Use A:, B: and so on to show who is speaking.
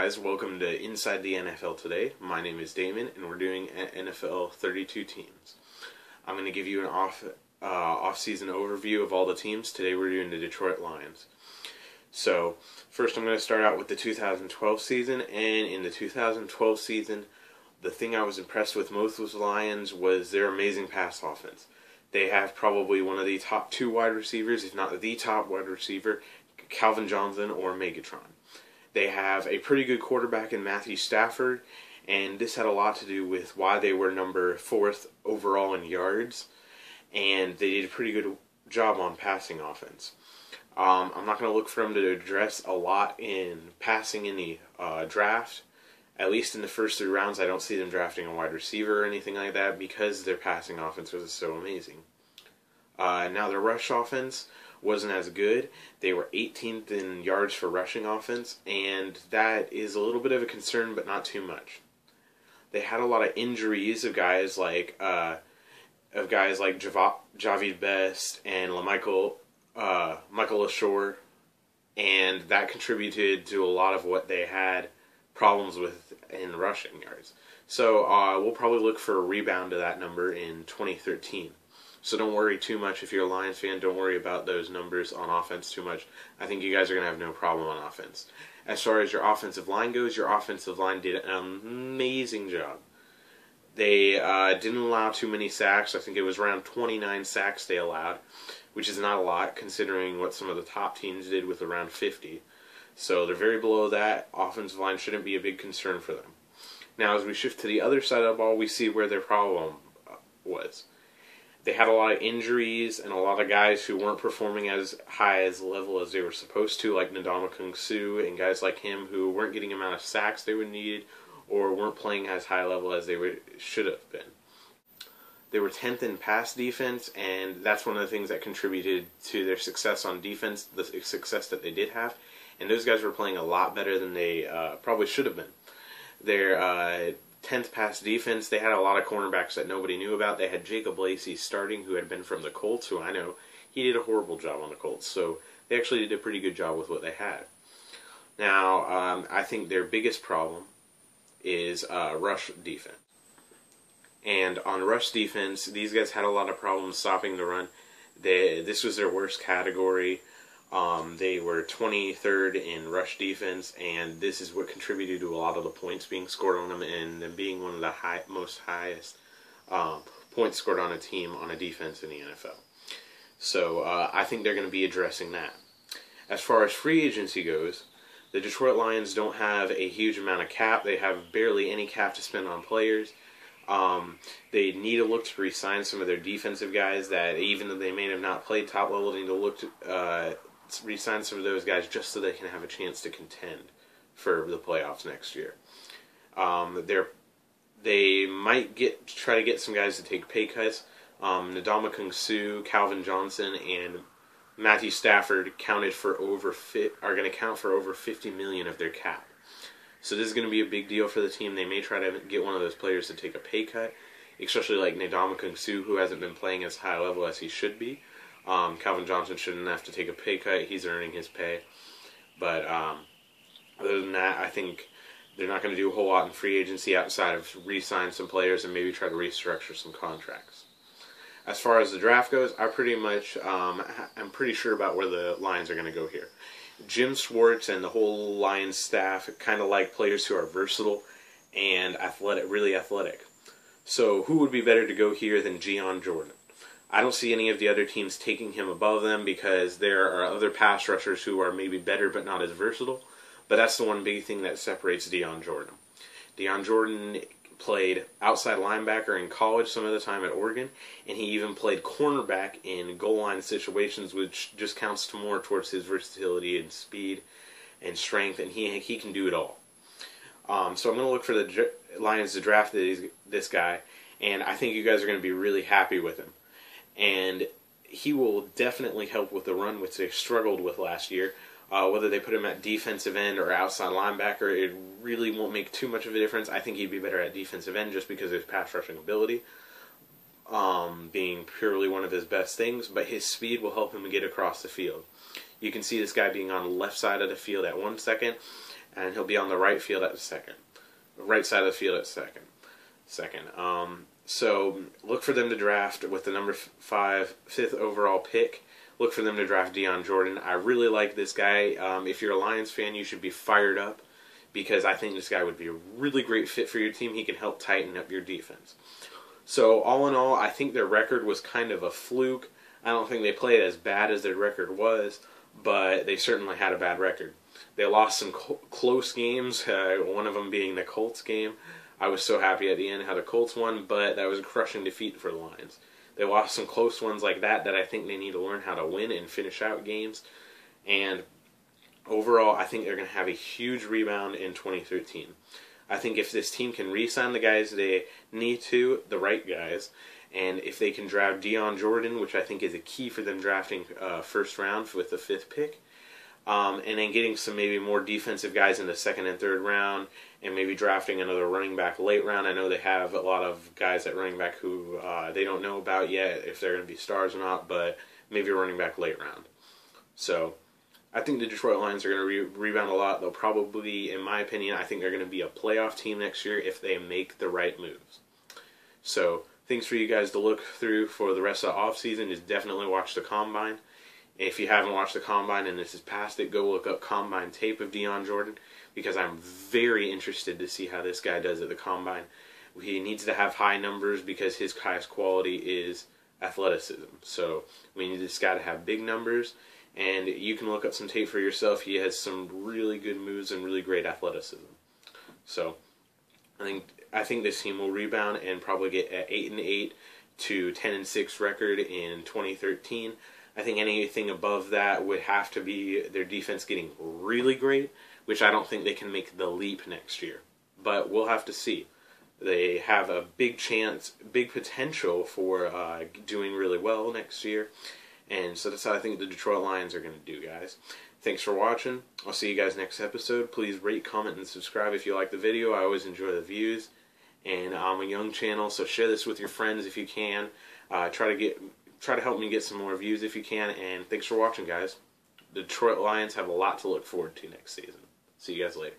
A: guys, welcome to Inside the NFL Today. My name is Damon, and we're doing NFL 32 teams. I'm going to give you an off-season overview of all the teams. Today we're doing the Detroit Lions. So, first I'm going to start out with the 2012 season, and in the 2012 season, the thing I was impressed with most with the Lions was their amazing pass offense. They have probably one of the top two wide receivers, if not the top wide receiver, Calvin Johnson or Megatron. They have a pretty good quarterback in Matthew Stafford, and this had a lot to do with why they were number 4th overall in yards, and they did a pretty good job on passing offense. I'm not going to look for them to address a lot in passing in the draft. At least in the first 3 rounds, I don't see them drafting a wide receiver or anything like that because their passing offense was so amazing. Now their rush offense wasn't as good. They were 18th in yards for rushing offense, and that is a little bit of a concern, but not too much. They had a lot of injuries of guys like Javid Best and Michael LaShore, and that contributed to a lot of what they had problems with in rushing yards. So we'll probably look for a rebound to that number in 2013. So don't worry too much if you're a Lions fan. Don't worry about those numbers on offense too much. I think you guys are going to have no problem on offense. As far as your offensive line goes, your offensive line did an amazing job. They didn't allow too many sacks. I think it was around 29 sacks they allowed, which is not a lot considering what some of the top teams did with around 50. So they're very below that. Offensive line shouldn't be a big concern for them. Now as we shift to the other side of the ball, we see where their problem was. They had a lot of injuries and a lot of guys who weren't performing as high as level as they were supposed to, like Ndamukong Suh and guys like him who weren't getting the amount of sacks they would need or weren't playing as high level as they should have been. They were 10th in pass defense, and that's one of the things that contributed to their success on defense, the success that they did have. And those guys were playing a lot better than they probably should have been. Their 10th pass defense, they had a lot of cornerbacks that nobody knew about. They had Jacob Lacey starting, who had been from the Colts, who I know he did a horrible job on the Colts. So they actually did a pretty good job with what they had. Now, I think their biggest problem is rush defense. And on rush defense, these guys had a lot of problems stopping the run. This was their worst category. They were 23rd in rush defense, and this is what contributed to a lot of the points being scored on them, and them being one of the most highest points scored on a team on a defense in the NFL. So I think they're going to be addressing that. As far as free agency goes, the Detroit Lions don't have a huge amount of cap. They have barely any cap to spend on players. They need to look to re-sign some of their defensive guys that, even though they may have not played top level, they need to look to re-sign some of those guys just so they can have a chance to contend for the playoffs next year. They might try to get some guys to take pay cuts. Ndamukong Suh, Calvin Johnson, and Matthew Stafford are going to count for over $50 million of their cap. So this is going to be a big deal for the team. They may try to get one of those players to take a pay cut, especially like Ndamukong Suh, who hasn't been playing as high level as he should be. Calvin Johnson shouldn't have to take a pay cut. He's earning his pay. But other than that, I think they're not going to do a whole lot in free agency outside of re-sign some players and maybe try to restructure some contracts. As far as the draft goes, I'm pretty sure about where the Lions are going to go here. Jim Schwartz and the whole Lions staff kind of like players who are versatile and really athletic. So who would be better to go here than Deion Jordan? I don't see any of the other teams taking him above them because there are other pass rushers who are maybe better but not as versatile. But that's the one big thing that separates Deion Jordan. Deion Jordan played outside linebacker in college some of the time at Oregon, and he even played cornerback in goal line situations, which just counts more towards his versatility and speed and strength, and he can do it all. So I'm going to look for the Lions to draft this guy, and I think you guys are going to be really happy with him. And he will definitely help with the run, which they struggled with last year. Whether they put him at defensive end or outside linebacker, it really won't make too much of a difference. I think he'd be better at defensive end just because of his pass rushing ability, being purely one of his best things, but his speed will help him get across the field. You can see this guy being on the left side of the field at 1 second, and he'll be on the right field at second, right side of the field at second. So look for them to draft with the number 5th overall pick. Look for them to draft Dion Jordan. I really like this guy. If you're a Lions fan, you should be fired up because I think this guy would be a really great fit for your team. He can help tighten up your defense. So all in all, I think their record was kind of a fluke. I don't think they played as bad as their record was, but they certainly had a bad record. They lost some close games, one of them being the Colts game. I was so happy at the end how the Colts won, but that was a crushing defeat for the Lions. They lost some close ones like that I think they need to learn how to win and finish out games. And overall, I think they're going to have a huge rebound in 2013. I think if this team can re-sign the guys they need to, the right guys, and if they can draft Dion Jordan, which I think is a key for them drafting first round with the 5th pick, and then getting some maybe more defensive guys in the 2nd and 3rd round, and maybe drafting another running back late round. I know they have a lot of guys at running back who they don't know about yet if they're going to be stars or not, but maybe a running back late round. So I think the Detroit Lions are going to rebound a lot. They'll probably, in my opinion, I think they're going to be a playoff team next year if they make the right moves. So things for you guys to look through for the rest of the offseason is definitely watch the Combine. If you haven't watched the Combine and this is past it, go look up Combine tape of Dion Jordan because I'm very interested to see how this guy does at the Combine. He needs to have high numbers because his highest quality is athleticism. So we need this guy to have big numbers, and you can look up some tape for yourself. He has some really good moves and really great athleticism. So I think this team will rebound and probably get an 8-8 to 10-6 record in 2013. I think anything above that would have to be their defense getting really great, which I don't think they can make the leap next year. But we'll have to see. They have a big chance, big potential for doing really well next year. And so that's how I think the Detroit Lions are going to do, guys. Thanks for watching. I'll see you guys next episode. Please rate, comment, and subscribe if you like the video. I always enjoy the views. And I'm a young channel, so share this with your friends if you can. Try to help me get some more views if you can. And thanks for watching, guys. The Detroit Lions have a lot to look forward to next season. See you guys later.